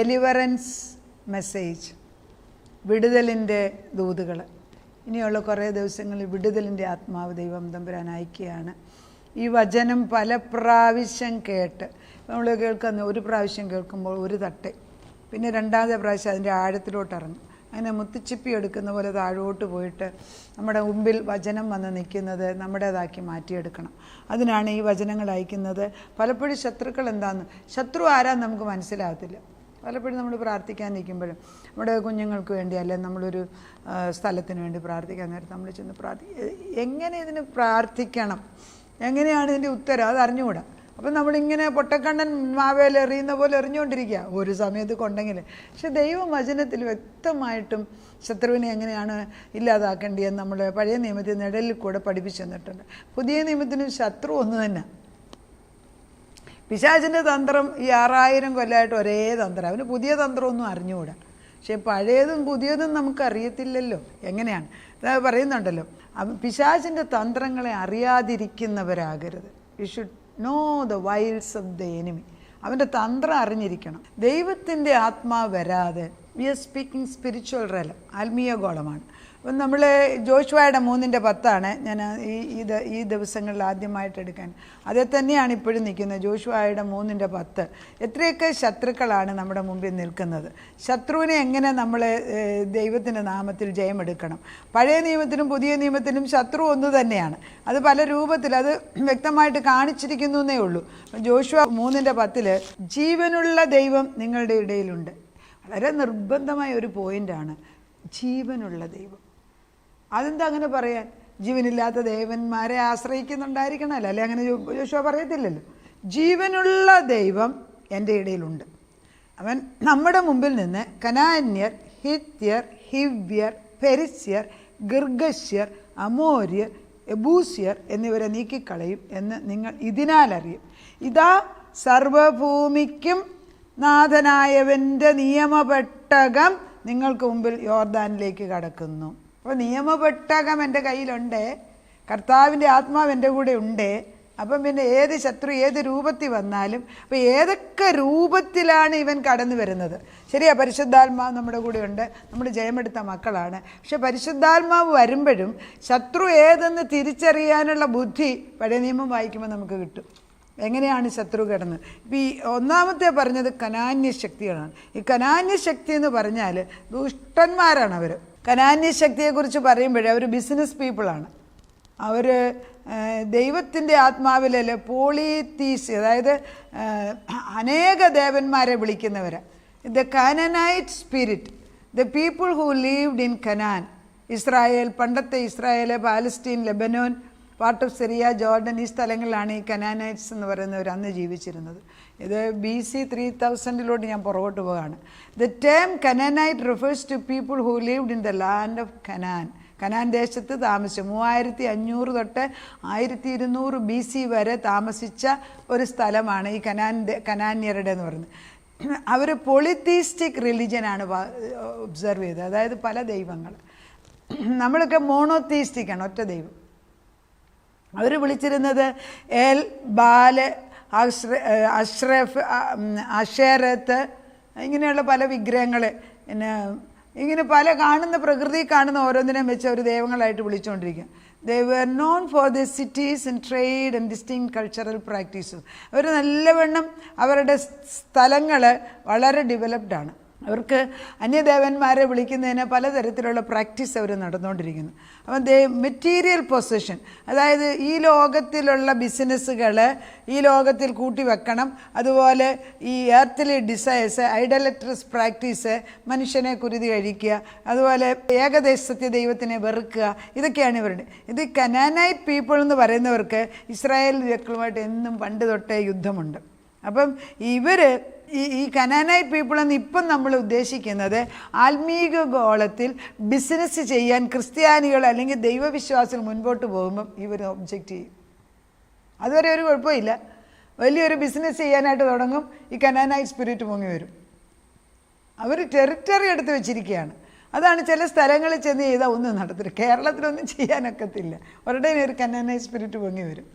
Deliverance message, വിടുതലിൻ്റെ ദൂതുകൾ. ഇനിയുള്ള കുറേ ദിവസങ്ങളിൽ വിടുതലിൻ്റെ ആത്മാവ് ദൈവം തമ്പുരാൻ അയക്കുകയാണ്. ഈ വചനം പല പ്രാവശ്യം കേട്ട് നമ്മൾ കേൾക്കുന്ന, ഒരു പ്രാവശ്യം കേൾക്കുമ്പോൾ ഒരു തട്ട്, പിന്നെ രണ്ടാമത്തെ പ്രാവശ്യം അതിൻ്റെ ആഴത്തിലോട്ട് ഇറങ്ങും. അങ്ങനെ മുത്തുച്ചിപ്പി എടുക്കുന്ന പോലെ താഴോട്ട് പോയിട്ട് നമ്മുടെ മുമ്പിൽ വചനം വന്ന് നിൽക്കുന്നത് നമ്മുടേതാക്കി മാറ്റിയെടുക്കണം. അതിനാണ് ഈ വചനങ്ങൾ അയക്കുന്നത്. പലപ്പോഴും ശത്രുക്കൾ എന്താണെന്ന്, ശത്രു ആരാന്ന് നമുക്ക് മനസ്സിലാകത്തില്ല. പലപ്പോഴും നമ്മൾ പ്രാർത്ഥിക്കാൻ നിൽക്കുമ്പോഴും നമ്മുടെ കുഞ്ഞുങ്ങൾക്ക് വേണ്ടി, അല്ലെങ്കിൽ നമ്മളൊരു സ്ഥലത്തിന് വേണ്ടി പ്രാർത്ഥിക്കാൻ നേരത്തെ നമ്മൾ ചെന്ന് എങ്ങനെ ഇതിന് പ്രാർത്ഥിക്കണം, എങ്ങനെയാണ് ഇതിൻ്റെ ഉത്തരം, അത് അറിഞ്ഞുകൂടാ. അപ്പം നമ്മളിങ്ങനെ പൊട്ടക്കണ്ണൻ മാവേൽ എറിയുന്ന പോലെ എറിഞ്ഞുകൊണ്ടിരിക്കുക ഒരു സമയത്ത് കൊണ്ടെങ്കിൽ. പക്ഷെ ദൈവവചനത്തിൽ വ്യക്തമായിട്ടും ശത്രുവിനെ എങ്ങനെയാണ് ഇല്ലാതാക്കേണ്ടതെന്ന് നമ്മൾ പഴയ നിയമത്തിൽ നിഴലിൽ കൂടെ പഠിപ്പിച്ചു തന്നിട്ടുണ്ട്. പുതിയ നിയമത്തിനും ശത്രു ഒന്ന് തന്നെ. പിശാചിൻ്റെ തന്ത്രം ഈ 6000 കൊല്ലമായിട്ട് ഒരേ തന്ത്രം. അവന് പുതിയ തന്ത്രമൊന്നും അറിഞ്ഞുകൂടാ. പക്ഷേ പഴയതും പുതിയതും നമുക്കറിയത്തില്ലല്ലോ എങ്ങനെയാണ്. അത് പറയുന്നുണ്ടല്ലോ, പിശാചിൻ്റെ തന്ത്രങ്ങളെ അറിയാതിരിക്കുന്നവരാകരുത്. You should know the wiles of the enemy. അവൻ്റെ തന്ത്രം അറിഞ്ഞിരിക്കണം. ദൈവത്തിൻ്റെ ആത്മാവ് വരാതെ we are speaking spiritual realm, ആത്മീയ ഗോളമാണ്. അപ്പം നമ്മൾ ജോഷുവയുടെ 3:10 ഞാൻ ഈ ദിവസങ്ങളിൽ ആദ്യമായിട്ട് എടുക്കാൻ. അതേ തന്നെയാണ് ഇപ്പോഴും നിൽക്കുന്നത്. ജോഷുവയുടെ 3:10. എത്രയൊക്കെ ശത്രുക്കളാണ് നമ്മുടെ മുമ്പിൽ നിൽക്കുന്നത്. ശത്രുവിനെ എങ്ങനെ നമ്മൾ ദൈവത്തിൻ്റെ നാമത്തിൽ ജയമെടുക്കണം. പഴയ നിയമത്തിനും പുതിയ നിയമത്തിനും ശത്രു ഒന്ന് തന്നെയാണ്. അത് പല രൂപത്തിൽ അത് വ്യക്തമായിട്ട് കാണിച്ചിരിക്കുന്നു എന്നേ ഉള്ളൂ. ജോഷുവ 3:10 ജീവനുള്ള ദൈവം നിങ്ങളുടെ ഇടയിലുണ്ട്. വളരെ നിർബന്ധമായ ഒരു പോയിൻ്റാണ്, ജീവനുള്ള ദൈവം. അതെന്താ അങ്ങനെ പറയാൻ? ജീവനില്ലാത്ത ദേവന്മാരെ ആശ്രയിക്കുന്നുണ്ടായിരിക്കണമല്ലോ, അല്ലെ? അങ്ങനെ യോശുവ പറയത്തില്ലല്ലോ. ജീവനുള്ള ദൈവം എൻ്റെ ഇടയിലുണ്ട്. അവൻ നമ്മുടെ മുമ്പിൽ നിന്ന് കനാന്യർ, ഹിത്യർ, ഹിവ്യർ, പെരിസ്യർ, ഗിർഗശ്യർ, അമോര്യർ, എബൂസ്യർ എന്നിവരെ നീക്കിക്കളയും എന്ന് നിങ്ങൾ ഇതിനാൽ അറിയും. ഇതാ സർവഭൂമിക്കും നാഥനായവൻ്റെ നിയമപെട്ടകം നിങ്ങൾക്ക് മുമ്പിൽ യോർദാനിലേക്ക് കടക്കുന്നു. അപ്പോൾ നിയമപെട്ടകം എൻ്റെ കയ്യിലുണ്ട്, കർത്താവിൻ്റെ ആത്മാവ് എൻ്റെ കൂടെ ഉണ്ട്. അപ്പം പിന്നെ ഏത് ശത്രു ഏത് രൂപത്തിൽ വന്നാലും, അപ്പോൾ ഏതൊക്കെ രൂപത്തിലാണ് ഇവൻ കടന്നു വരുന്നത്. ശരിയാ, പരിശുദ്ധാത്മാവ് നമ്മുടെ കൂടെ ഉണ്ട്, നമ്മൾ ജയമെടുത്ത മക്കളാണ്. പക്ഷെ പരിശുദ്ധാത്മാവ് വരുമ്പോഴും ശത്രു ഏതെന്ന് തിരിച്ചറിയാനുള്ള ബുദ്ധി പഴയ നിയമം വായിക്കുമ്പോൾ നമുക്ക് കിട്ടും. എങ്ങനെയാണ് ശത്രു കിടന്നത്. ഇപ്പം ഈ ഒന്നാമത്തെ പറഞ്ഞത് കനാന്യ ശക്തികളാണ്. ഈ കനാന്യ ശക്തി എന്ന് പറഞ്ഞാൽ ദുഷ്ടന്മാരാണ് അവർ. കനാന്യ ശക്തിയെക്കുറിച്ച് പറയുമ്പോഴേ അവർ ബിസിനസ് പീപ്പിളാണ്. അവർ ദൈവത്തിൻ്റെ ആത്മാവിലെ പോളിതീസ്, അതായത് അനേക ദേവന്മാരെ വിളിക്കുന്നവരാണ്. The Canaanite spirit, the people who lived in Canaan. Israel, പണ്ടത്തെ Israel, Palestine, Lebanon, part of Syria, Jordan, ഈ സ്ഥലങ്ങളിലാണ് ഈ കനാനൈറ്റ്സ് എന്ന് പറയുന്നവർ അന്ന് ജീവിച്ചിരുന്നത്. ഇത് BC 3000 ഞാൻ പുറകോട്ട് പോവുകയാണ്. The term Canaanite refers to people who lived in the land of Canaan. Canaan ദേശത്ത് താമസിച്ചു 3500 തൊട്ട് 1200 BC വരെ താമസിച്ച ഒരു സ്ഥലമാണ് ഈ കനാന്യരുടെ എന്ന് പറയുന്നത്. അവർ പൊളിത്തീസ്റ്റിക് റിലിജനാണ് ഒബ്സർവ് ചെയ്തത്. അതായത് പല ദൈവങ്ങൾ. നമ്മളൊക്കെ മോണോത്തീസ്റ്റിക്കാണ്, ഒറ്റ ദൈവം. അവർ വിളിച്ചിരുന്നത് എൽ, ബാല്, അഷ്റഫ്, അഷേരത്ത്, ഇങ്ങനെയുള്ള പല വിഗ്രഹങ്ങൾ, പിന്നെ ഇങ്ങനെ പല കാണുന്ന പ്രകൃതി കാണുന്ന ഓരോന്നിനെയും വെച്ച് അവർ ദൈവങ്ങളായിട്ട് വിളിച്ചുകൊണ്ടിരിക്കും. They were known for the cities and trade and distinct cultural practices. അവർ നല്ലവണ്ണം അവരുടെ സ്ഥലങ്ങൾ വളരെ ഡെവലപ്ഡാണ്. അവർക്ക് അന്യദേവന്മാരെ വിളിക്കുന്നതിന് പലതരത്തിലുള്ള പ്രാക്ടീസ് അവർ നടന്നുകൊണ്ടിരിക്കുന്നു. അപ്പം മെറ്റീരിയൽ പൊസഷൻ, അതായത് ഈ ലോകത്തിലുള്ള ബിസിനസ്സുകൾ ഈ ലോകത്തിൽ കൂട്ടി വെക്കണം. അതുപോലെ ഈ എർത്തിലി ഡിസയേഴ്സ്, ഐഡലട്രസ് പ്രാക്ടീസ്, മനുഷ്യനെ കുരുതി കഴിക്കുക, അതുപോലെ ഏകദേശത്തെ ദൈവത്തിനെ വെറുക്കുക, ഇതൊക്കെയാണ് ഇവരുടെ. ഇത് കനാനൈറ്റ് പീപ്പിൾ എന്ന് പറയുന്നവർക്ക് ഇസ്രായേൽ വ്യക്തികളുമായിട്ട് എന്നും പണ്ട് തൊട്ടേ യുദ്ധമുണ്ട്. അപ്പം ഇവർ ഈ കനാനൈറ്റ് പീപ്പിൾ എന്ന് ഇപ്പം നമ്മൾ ഉദ്ദേശിക്കുന്നത് ആത്മീക ഗോളത്തിൽ ബിസിനസ് ചെയ്യാൻ ക്രിസ്ത്യാനികൾ അല്ലെങ്കിൽ ദൈവവിശ്വാസികൾ മുൻപോട്ട് പോകുമ്പം ഇവർ ഒബ്ജക്റ്റ് ചെയ്യും. അതുവരെ ഒരു കുഴപ്പമില്ല. വലിയൊരു ബിസിനസ് ചെയ്യാനായിട്ട് തുടങ്ങും, ഈ കനാനൈറ്റ് സ്പിരിറ്റ് പൊങ്ങി വരും. അവർ ടെറിറ്ററി എടുത്ത് വെച്ചിരിക്കുകയാണ്. അതാണ് ചില സ്ഥലങ്ങളിൽ ചെന്ന് ചെയ്താൽ ഒന്നും നടത്തില്ല. കേരളത്തിലൊന്നും ചെയ്യാനൊക്കത്തില്ല. ഒരുടെ ഒരു കനാനൈറ്റ് സ്പിരിറ്റ് പൊങ്ങി വരും.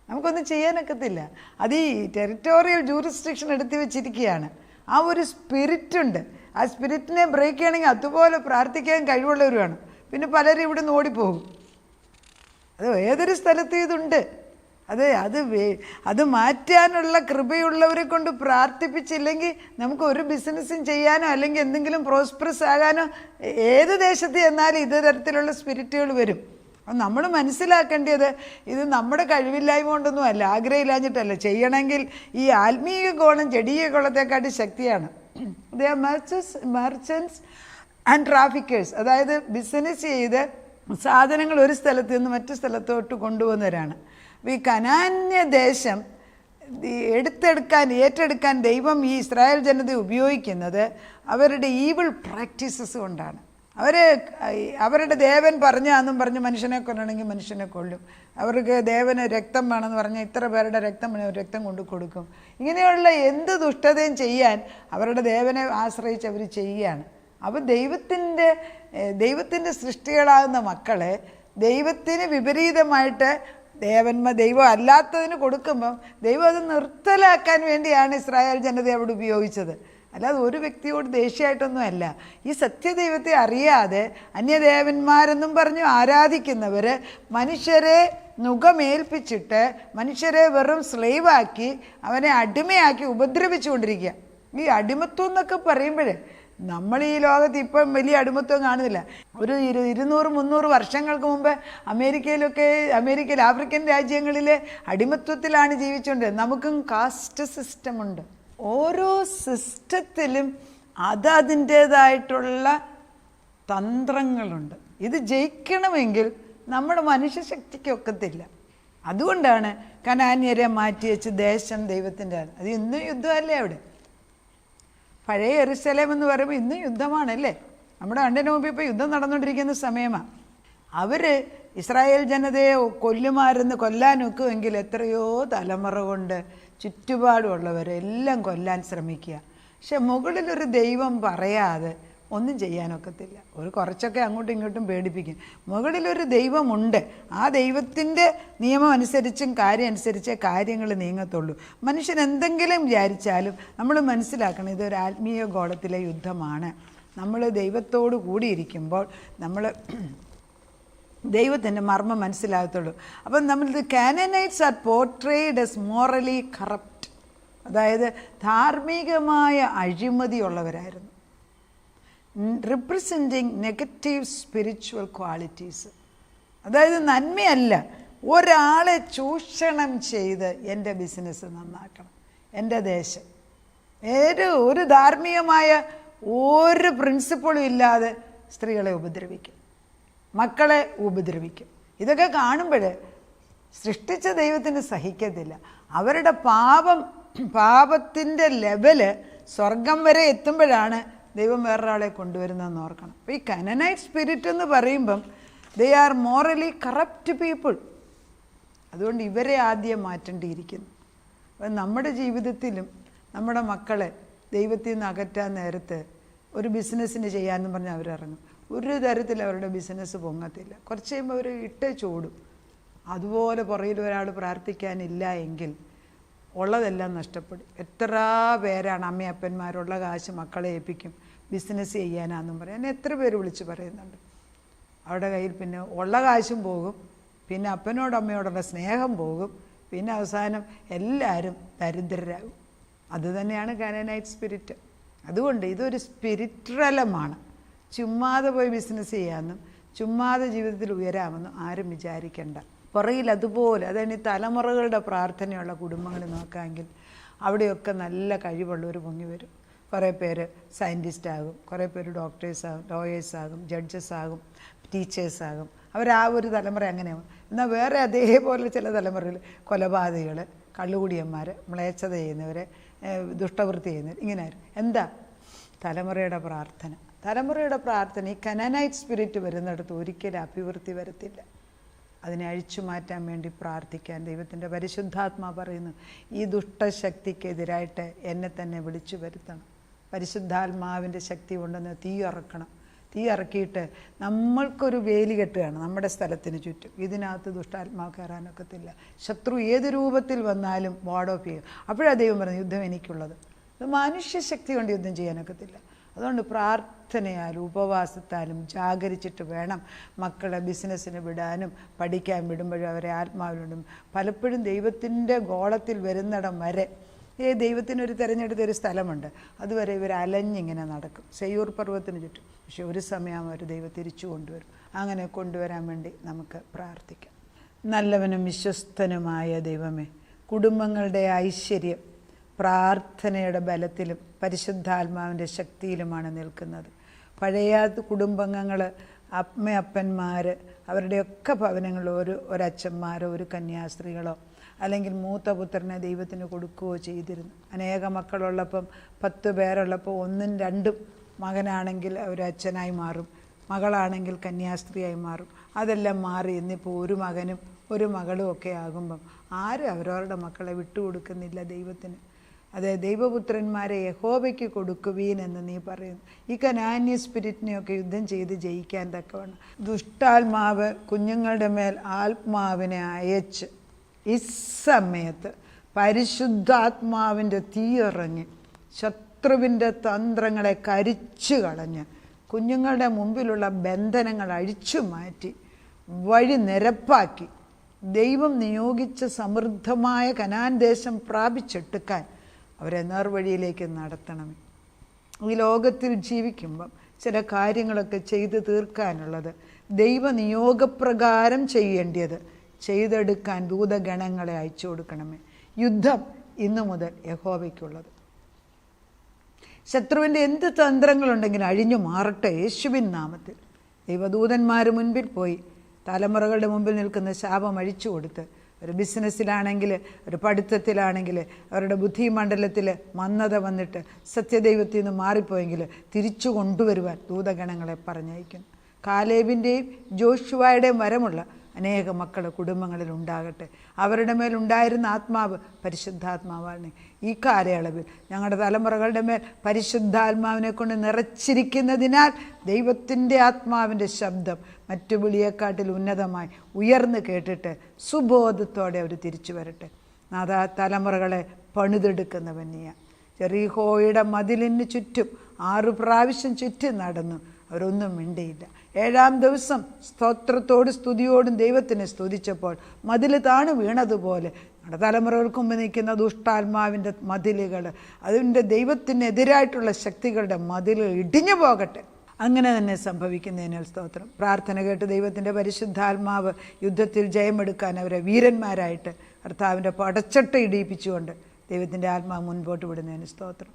നമുക്കൊന്നും ചെയ്യാനൊക്കത്തില്ല. അത് ഈ ടെറിറ്റോറിയൽ ജൂറിസ്ഡിക്ഷൻ എടുത്തു വെച്ചിരിക്കുകയാണ്. ആ ഒരു സ്പിരിറ്റുണ്ട്. ആ സ്പിരിറ്റിനെ ബ്രേക്ക് ചെയ്യണമെങ്കിൽ അതുപോലെ പ്രാർത്ഥിക്കാൻ കഴിവുള്ളവരുമാണ്. പിന്നെ പലരും ഇവിടെ നിന്ന് ഓടിപ്പോകും. അത് ഏതൊരു സ്ഥലത്തും ഇതുണ്ട്. അത് മാറ്റാനുള്ള കൃപയുള്ളവരെ കൊണ്ട് പ്രാർത്ഥിപ്പിച്ചില്ലെങ്കിൽ നമുക്ക് ഒരു ബിസിനസ്സും ചെയ്യാനോ അല്ലെങ്കിൽ എന്തെങ്കിലും പ്രോസ്പെറസ് ആകാനോ ഏത് ദേശത്ത് ചെന്നാലും ഇത് തരത്തിലുള്ള സ്പിരിറ്റുകൾ വരും. അപ്പം നമ്മൾ മനസ്സിലാക്കേണ്ടത് ഇത് നമ്മുടെ കഴിവില്ലായ്മ കൊണ്ടൊന്നും അല്ല, ആഗ്രഹമില്ലാഞ്ഞിട്ടല്ല. ചെയ്യണമെങ്കിൽ ഈ ആത്മീയ ഗോളം ജഡീയ ഗോളത്തെക്കാട്ടി ശക്തിയാണ്. They are merchants and traffickers. അതായത് ബിസിനസ് ചെയ്ത് സാധനങ്ങൾ ഒരു സ്ഥലത്ത് നിന്ന് മറ്റു സ്ഥലത്തോട്ട് കൊണ്ടുപോകുന്നവരാണ്. ഈ കനാന്യ ദേശം ഏറ്റെടുക്കാൻ ദൈവം ഈ ഇസ്രായേൽ ജനതയെ ഉപയോഗിക്കുന്നത് അവരുടെ ഈവിൾ പ്രാക്ടീസസ് കൊണ്ടാണ്. അവരുടെ ദേവൻ പറഞ്ഞാന്നും പറഞ്ഞ് മനുഷ്യനെ കൊല്ലണമെങ്കിൽ മനുഷ്യനെ കൊല്ലും. അവർക്ക് ദേവന് രക്തം വേണമെന്ന് പറഞ്ഞാൽ ഇത്ര പേരുടെ രക്തം കൊണ്ട് കൊടുക്കും. ഇങ്ങനെയുള്ള എന്ത് ദുഷ്ടതയും ചെയ്യാൻ അവരുടെ ദേവനെ ആശ്രയിച്ച് അവർ ചെയ്യുകയാണ്. അപ്പോൾ ദൈവത്തിൻ്റെ സൃഷ്ടികളാകുന്ന മക്കളെ ദൈവത്തിന് വിപരീതമായിട്ട് ദൈവം അല്ലാത്തതിന് കൊടുക്കുമ്പം ദൈവം അത് നിർത്തലാക്കാൻ വേണ്ടിയാണ് ഇസ്രായേൽ ജനതയെ അവിടെ ഉപയോഗിച്ചത്. അല്ലാതെ ഒരു വ്യക്തിയോട് ദേഷ്യമായിട്ടൊന്നും അല്ല. ഈ സത്യദൈവത്തെ അറിയാതെ അന്യദേവന്മാരെന്നും പറഞ്ഞു ആരാധിക്കുന്നവർ മനുഷ്യരെ നുകമേൽപ്പിച്ചിട്ട് മനുഷ്യരെ വെറും സ്ലേവാക്കി അവനെ അടിമയാക്കി ഉപദ്രവിച്ചുകൊണ്ടിരിക്കുക. ഈ അടിമത്വം എന്നൊക്കെ പറയുമ്പോഴേ നമ്മൾ ഈ ലോകത്ത് ഇപ്പം വലിയ അടിമത്വം കാണുന്നില്ല. ഒരു 200-300 വർഷങ്ങൾക്ക് മുമ്പ് അമേരിക്കയിൽ ആഫ്രിക്കൻ രാജ്യങ്ങളിലെ അടിമത്വത്തിലാണ് ജീവിച്ചുകൊണ്ടിരുന്നത്. നമുക്കും കാസ്റ്റ് സിസ്റ്റമുണ്ട്. ഓരോ സിസ്റ്റത്തിലും അതിൻ്റേതായിട്ടുള്ള തന്ത്രങ്ങളുണ്ട്. ഇത് ജയിക്കണമെങ്കിൽ നമ്മുടെ മനുഷ്യശക്തിക്ക് ഒക്കത്തില്ല. അതുകൊണ്ടാണ് കനാന്യരെ മാറ്റി വെച്ച് ദേശം ദൈവത്തിൻ്റെ ആണ്. അത് ഇന്നും യുദ്ധമല്ലേ അവിടെ. പഴയ യെരുശലേം എന്ന് പറയുമ്പോൾ ഇന്നും യുദ്ധമാണല്ലേ. നമ്മുടെ കണ്ണിന് മുമ്പ് ഇപ്പോൾ യുദ്ധം നടന്നുകൊണ്ടിരിക്കുന്ന സമയമാണ്. അവർ ഇസ്രായേൽ ജനതയെ കൊല്ലാൻ നോക്കുമെങ്കിൽ എത്രയോ തലമുറ കൊണ്ട് ചുറ്റുപാടുമുള്ളവരെല്ലാം കൊല്ലാൻ ശ്രമിക്കുക. പക്ഷെ മുകളിലൊരു ദൈവം പറയാതെ ഒന്നും ചെയ്യാനൊക്കത്തില്ല. കുറച്ചൊക്കെ അങ്ങോട്ടും ഇങ്ങോട്ടും പേടിപ്പിക്കും. മുകളിലൊരു ദൈവമുണ്ട്. ആ ദൈവത്തിൻ്റെ നിയമം അനുസരിച്ചും കാര്യം അനുസരിച്ചേ കാര്യങ്ങൾ നീങ്ങത്തുള്ളൂ. മനുഷ്യൻ എന്തെങ്കിലും വിചാരിച്ചാലും നമ്മൾ മനസ്സിലാക്കണം ഇതൊരു ആത്മീയ ഗോളത്തിലെ യുദ്ധമാണ്. നമ്മൾ ദൈവത്തോട് കൂടിയിരിക്കുമ്പോൾ നമ്മൾ ദൈവത്തിൻ്റെ മർമ്മം മനസ്സിലാകത്തുള്ളൂ. അപ്പം നമ്മളിത് Canaanites are portrayed as morally corrupt, അതായത് ധാർമ്മികമായ അഴിമതിയുള്ളവരായിരുന്നു. Representing negative spiritual qualities. അതായത് നന്മയല്ല, ഒരാളെ ചൂഷണം ചെയ്ത് എൻ്റെ ബിസിനസ് നന്നാക്കണം, എൻ്റെ ദേശം. ഒരു ധാർമ്മികമായ ഒരു പ്രിൻസിപ്പിളും ഇല്ലാതെ സ്ത്രീകളെ ഉപദ്രവിക്കും, മക്കളെ ഉപദ്രവിക്കും. ഇതൊക്കെ കാണുമ്പോൾ സൃഷ്ടിച്ച ദൈവത്തിന് സഹിക്കത്തില്ല. അവരുടെ പാപത്തിൻ്റെ ലെവല് സ്വർഗം വരെ എത്തുമ്പോഴാണ് ദൈവം വേറൊരാളെ കൊണ്ടുവരുന്നതെന്ന് ഓർക്കണം. അപ്പോൾ ഈ കനനൈറ്റ് സ്പിരിറ്റ് എന്ന് പറയുമ്പം they are morally corrupt people. അതുകൊണ്ട് ഇവരെ ആദ്യം മാറ്റേണ്ടിയിരിക്കുന്നു. അപ്പം നമ്മുടെ ജീവിതത്തിലും നമ്മുടെ മക്കളെ ദൈവത്തിൽ നിന്ന് അകറ്റാൻ നേരത്ത് ഒരു ബിസിനസ്സിന് ചെയ്യാമെന്ന് പറഞ്ഞാൽ അവരിറങ്ങും. ഒരു തരത്തിൽ അവരുടെ ബിസിനസ് പൊങ്ങത്തില്ല. കുറച്ച് കഴിയുമ്പോൾ അവർ ചൂടും. അതുപോലെ പുറകിൽ ഒരാൾ പ്രാർത്ഥിക്കാനില്ല എങ്കിൽ ഉള്ളതെല്ലാം നഷ്ടപ്പെടും. എത്ര പേരാണ് അമ്മയപ്പന്മാരുള്ള കാശ് മക്കളെ ഏൽപ്പിക്കും ബിസിനസ് ചെയ്യാനാണെന്നും പറയാൻ എത്ര പേര് വിളിച്ച് പറയുന്നുണ്ട്. അവരുടെ കയ്യിൽ പിന്നെ ഉള്ള കാശും പോകും, പിന്നെ അപ്പനോട് അമ്മയോടുള്ള സ്നേഹം പോകും, പിന്നെ അവസാനം എല്ലാവരും ദരിദ്രരാകും. അതുതന്നെയാണ് കാനനൈറ്റ് സ്പിരിറ്റ്. അതുകൊണ്ട് ഇതൊരു സ്പിരിറ്റ്വലമാണ്. ചുമ്മാതെ പോയി ബിസിനസ് ചെയ്യാമെന്നും ചുമ്മാതെ ജീവിതത്തിൽ ഉയരാമെന്നും ആരും വിചാരിക്കേണ്ട. പുറകിൽ അതുപോലെ അതാണ് ഈ തലമുറകളുടെ പ്രാർത്ഥനയുള്ള കുടുംബങ്ങൾ നോക്കാമെങ്കിൽ അവിടെയൊക്കെ നല്ല കഴിവുള്ളവർ പൊങ്ങി വരും. കുറേ പേര് സയൻറ്റിസ്റ്റാകും, കുറേ പേര് ഡോക്ടേഴ്സാകും, ലോയേഴ്സാകും, ജഡ്ജസാകും, ടീച്ചേഴ്സാകും. ആ ഒരു തലമുറ അങ്ങനെയാകും. എന്നാൽ വേറെ അതേപോലെ ചില തലമുറയിൽ കൊലപാതകികൾ, കള്ളുകുടിയന്മാർ, മ്ലേച്ഛത ചെയ്യുന്നവർ, ദുഷ്ടവൃത്തി ചെയ്യുന്നവർ, ഇങ്ങനെ എന്താ തലമുറയുടെ പ്രാർത്ഥന. ഈ കനനൈറ്റ് സ്പിരിറ്റ് വരുന്നിടത്ത് ഒരിക്കലും അഭിവൃദ്ധി വരത്തില്ല. അതിനെ അഴിച്ചു മാറ്റാൻ വേണ്ടി പ്രാർത്ഥിക്കാൻ ദൈവത്തിൻ്റെ പരിശുദ്ധാത്മാ പറയുന്നു, ഈ ദുഷ്ടശക്തിക്കെതിരായിട്ട് എന്നെ തന്നെ വിളിച്ചു വരുത്തണം. പരിശുദ്ധാത്മാവിൻ്റെ ശക്തി കൊണ്ടുവന്ന് തീ ഇറക്കിയിട്ട് നമ്മൾക്കൊരു വേലി കെട്ടുകയാണ് നമ്മുടെ സ്ഥലത്തിന് ചുറ്റും. ഇതിനകത്ത് ദുഷ്ടാത്മാവ് കയറാനൊക്കത്തില്ല. ശത്രു ഏത് രൂപത്തിൽ വന്നാലും വാർഡ് ഓഫ് ചെയ്യും. അപ്പോഴാണ് ദൈവം പറഞ്ഞു യുദ്ധം എനിക്കുള്ളത്. അത് മനുഷ്യശക്തി കൊണ്ട് യുദ്ധം ചെയ്യാനൊക്കത്തില്ല. അതുകൊണ്ട് പ്രാർത്ഥനയാലും ഉപവാസത്താലും ജാഗരിച്ചിട്ട് വേണം മക്കളെ ബിസിനസ്സിന് വിടാനും പഠിക്കാൻ വിടുമ്പോഴും അവരെ ആത്മാവിലും. പലപ്പോഴും ദൈവത്തിൻ്റെ ഗോളത്തിൽ വരുന്നിടം വരെ ദൈവത്തിനൊരു തിരഞ്ഞെടുത്തൊരു സ്ഥലമുണ്ട്, അതുവരെ ഇവർ അലഞ്ഞിങ്ങനെ നടക്കും സെയ്യൂർ പർവ്വതത്തിന് ചുറ്റും. പക്ഷെ ഒരു സമയം അവർ ദൈവം തിരിച്ചു കൊണ്ടുവരും. അങ്ങനെ കൊണ്ടുവരാൻ വേണ്ടി നമുക്ക് പ്രാർത്ഥിക്കാം. നല്ലവനും വിശ്വസ്തനുമായ ദൈവമേ, കുടുംബങ്ങളുടെ ഐശ്വര്യം പ്രാർത്ഥനയുടെ ബലത്തിലും പരിശുദ്ധാത്മാവിൻ്റെ ശക്തിയിലുമാണ് നിൽക്കുന്നത്. പഴയ കുടുംബാംഗങ്ങൾ, അമ്മയപ്പന്മാർ, അവരുടെയൊക്കെ ഭവനങ്ങളിൽ ഒരച്ഛന്മാരോ ഒരു കന്യാസ്ത്രീകളോ അല്ലെങ്കിൽ മൂത്ത പുത്രനെ ദൈവത്തിന് കൊടുക്കുകയോ ചെയ്തിരുന്നു. അനേക മക്കളുള്ളപ്പം 10 പേരുള്ളപ്പോൾ 1ഉം 2ഉം മകനാണെങ്കിൽ ഒരു അച്ഛനായി മാറും, മകളാണെങ്കിൽ കന്യാസ്ത്രീയായി മാറും. അതെല്ലാം മാറി ഇന്നിപ്പോൾ ഒരു മകനും ഒരു മകളും ഒക്കെ ആകുമ്പം ആരും അവരവരുടെ മക്കളെ വിട്ടുകൊടുക്കുന്നില്ല ദൈവത്തിന്. അതെ, ദൈവപുത്രന്മാരെ യഹോവയ്ക്ക് കൊടുക്കുവീൻ എന്ന് നീ പറയുന്നു. ഈ കനാന്യ സ്പിരിറ്റിനെയൊക്കെ യുദ്ധം ചെയ്ത് ജയിക്കാൻ തക്കവണ്ണം ദുഷ്ടാത്മാവ് കുഞ്ഞുങ്ങളുടെ മേൽ ആത്മാവിനെ അയച്ച് ഈ സമയത്ത് പരിശുദ്ധാത്മാവിൻ്റെ തീയിറങ്ങി ശത്രുവിൻ്റെ തന്ത്രങ്ങളെ കരിച്ചു കളഞ്ഞ് കുഞ്ഞുങ്ങളുടെ മുമ്പിലുള്ള ബന്ധനങ്ങൾ അഴിച്ചു മാറ്റി വഴി നിരപ്പാക്കി ദൈവം നിയോഗിച്ച സമൃദ്ധമായ കനാൻ ദേശം പ്രാപിച്ചെടുക്കാൻ അവരെ നേർവഴിയിലേക്ക് നടത്തണമേ. ഈ ലോകത്തിൽ ജീവിക്കുമ്പം ചില കാര്യങ്ങളൊക്കെ ചെയ്തു തീർക്കാനുള്ളത് ദൈവനിയോഗപ്രകാരം ചെയ്യേണ്ടത് ചെയ്തെടുക്കാൻ ദൂതഗണങ്ങളെ അയച്ചു കൊടുക്കണമേ. യുദ്ധം ഇന്നു മുതൽ യഹോവയ്ക്കുള്ളത്. ശത്രുവിൻ്റെ എന്ത് തന്ത്രങ്ങളുണ്ടെങ്കിലും അഴിഞ്ഞു മാറട്ടെ യേശുവിൻ നാമത്തിൽ. ദൈവദൂതന്മാർ മുൻപിൽ പോയി തലമുറകളുടെ മുമ്പിൽ നിൽക്കുന്ന ശാപം അഴിച്ചു കൊടുത്ത്, ഒരു ബിസിനസ്സിലാണെങ്കിൽ ഒരു പഠിത്തത്തിലാണെങ്കിൽ അവരുടെ ബുദ്ധിമണ്ഡലത്തിൽ മന്ദത വന്നിട്ട് സത്യദൈവത്തിൽ നിന്ന് മാറിപ്പോയെങ്കിൽ തിരിച്ചു കൊണ്ടുവരുവാൻ ദൂതഗണങ്ങളെ പറഞ്ഞയക്കുന്നു. കാലേബിൻ്റെയും ജോഷുവയുടെയും വരമുള്ള അനേക മക്കൾ കുടുംബങ്ങളിൽ ഉണ്ടാകട്ടെ. അവരുടെ മേലുണ്ടായിരുന്ന ആത്മാവ് പരിശുദ്ധാത്മാവാണ്. ഈ കാലയളവിൽ ഞങ്ങളുടെ തലമുറകളുടെ മേൽ പരിശുദ്ധാത്മാവിനെ കൊണ്ട് നിറച്ചിരിക്കുന്നതിനാൽ ദൈവത്തിൻ്റെ ആത്മാവിൻ്റെ ശബ്ദം മറ്റു വിളിയെക്കാട്ടിൽ ഉന്നതമായി ഉയർന്നു കേട്ടിട്ട് സുബോധത്തോടെ അവർ തിരിച്ചു വരട്ടെ. നാഥാ, തലമുറകളെ പണിതെടുക്കുന്നവൻ നീയാ. ജെറിഹോയുടെ മതിലിന് ചുറ്റും 6 പ്രാവശ്യം ചുറ്റും നടന്നു, അവരൊന്നും മിണ്ടിയില്ല. 7-ാം ദിവസം സ്തോത്രത്തോടും സ്തുതിയോടും ദൈവത്തിനെ സ്തുതിച്ചപ്പോൾ മതിൽ താണു വീണതുപോലെ നമ്മുടെ തലമുറകൾക്ക് മുമ്പ് നിൽക്കുന്ന ദുഷ്ടാത്മാവിൻ്റെ മതിലുകൾ, അതിൻ്റെ ദൈവത്തിനെതിരായിട്ടുള്ള ശക്തികളുടെ മതിലുകൾ ഇടിഞ്ഞു പോകട്ടെ. അങ്ങനെ തന്നെ സംഭവിക്കുന്നതിനാൽ സ്തോത്രം. പ്രാർത്ഥന കേട്ട് ദൈവത്തിൻ്റെ പരിശുദ്ധാത്മാവ് യുദ്ധത്തിൽ ജയമെടുക്കാൻ അവരെ വീരന്മാരായിട്ട് കർത്താവിൻ്റെ പടച്ചട്ട ഇടിയിപ്പിച്ചുകൊണ്ട് ദൈവത്തിൻ്റെ ആത്മാവ് മുൻപോട്ട് വിടുന്നതിന് സ്തോത്രം.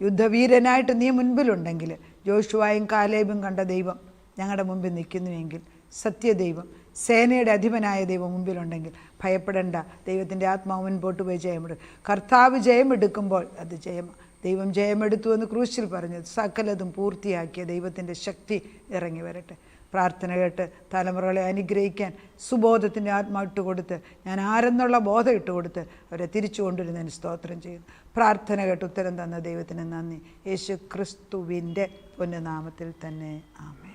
യുദ്ധവീരനായിട്ട് നീ മുൻപിലുണ്ടെങ്കിൽ, ജോഷുവായും കാലേബും കണ്ട ദൈവം ഞങ്ങളുടെ മുമ്പിൽ നിൽക്കുന്നുവെങ്കിൽ, സത്യദൈവം സേനയുടെ അധിപനായ ദൈവം മുമ്പിലുണ്ടെങ്കിൽ ഭയപ്പെടേണ്ട. ദൈവത്തിൻ്റെ ആത്മാവ് മുൻപോട്ട് പോയി ജയമെടുക്കും. കർത്താവ് ജയമെടുക്കുമ്പോൾ അത് ജയമാണ്. ദൈവം ജയമെടുത്തു എന്ന് ക്രൂശിൽ പറഞ്ഞത് സകലതും പൂർത്തിയാക്കിയ ദൈവത്തിൻ്റെ ശക്തി ഇറങ്ങി വരട്ടെ. പ്രാർത്ഥന കേട്ട് തലമുറകളെ അനുഗ്രഹിക്കാൻ സുബോധത്തിൻ്റെ ആത്മാവ് ഇട്ടുകൊടുത്ത്, ഞാൻ ആരെന്നുള്ള ബോധം ഇട്ടുകൊടുത്ത് അവരെ തിരിച്ചു കൊണ്ടുവരുന്നതിന് സ്തോത്രം ചെയ്യുന്നു. പ്രാർത്ഥന കേട്ട് ഉത്തരം തന്ന ദൈവത്തിന് നന്ദി. യേശു ക്രിസ്തുവിൻ്റെ പൊന്നുനാമത്തിൽ തന്നെ ആമേൻ.